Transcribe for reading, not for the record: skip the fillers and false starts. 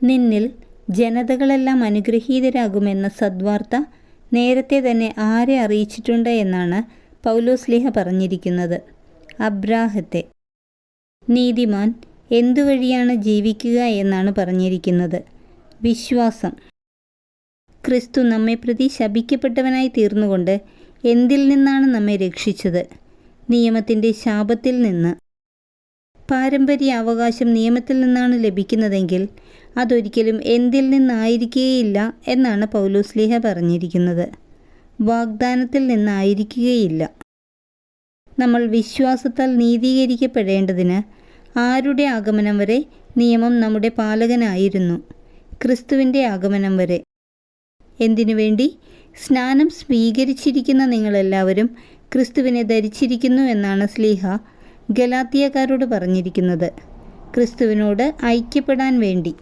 നിന്നിൽ ജനതകളെല്ലാം അനുഗ്രഹീതരാകുമെന്ന സദ്വാർത്ത നേരത്തെ തന്നെ ആരെ അറിയിച്ചിട്ടുണ്ട് എന്നാണ് പൗലോസ്ലീഹ പറഞ്ഞിരിക്കുന്നത്? അബ്രാഹത്തെ. നീതിമാൻ എന്തുവഴിയാണ് ജീവിക്കുക എന്നാണ് പറഞ്ഞിരിക്കുന്നത്? വിശ്വാസം. ക്രിസ്തു നമ്മെ പ്രതി ശപിക്കപ്പെട്ടവനായി തീർന്നുകൊണ്ട് എന്തിൽ നിന്നാണ് നമ്മെ രക്ഷിച്ചത്? നിയമത്തിൻ്റെ ശാപത്തിൽ നിന്ന്. പാരമ്പര്യ അവകാശം നിയമത്തിൽ നിന്നാണ് ലഭിക്കുന്നതെങ്കിൽ അതൊരിക്കലും എന്തിൽ നിന്നായിരിക്കുകയില്ല എന്നാണ് പൗലോസ്ലീഹ പറഞ്ഞിരിക്കുന്നത്. വാഗ്ദാനത്തിൽ നിന്നായിരിക്കുകയില്ല. നമ്മൾ വിശ്വാസത്താൽ നീതീകരിക്കപ്പെടേണ്ടതിന് ആരുടെ ആഗമനം വരെ നിയമം നമ്മുടെ പാലകനായിരുന്നു? ക്രിസ്തുവിൻ്റെ ആഗമനം വരെ. എന്തിനു വേണ്ടി? സ്നാനം സ്വീകരിച്ചിരിക്കുന്ന നിങ്ങളെല്ലാവരും ക്രിസ്തുവിനെ ധരിച്ചിരിക്കുന്നു എന്നാണ് സ്ലീഹ ഗലാത്യക്കാരോട് പറഞ്ഞിരിക്കുന്നത്. ക്രിസ്തുവിനോട് ഐക്യപ്പെടാൻ വേണ്ടി.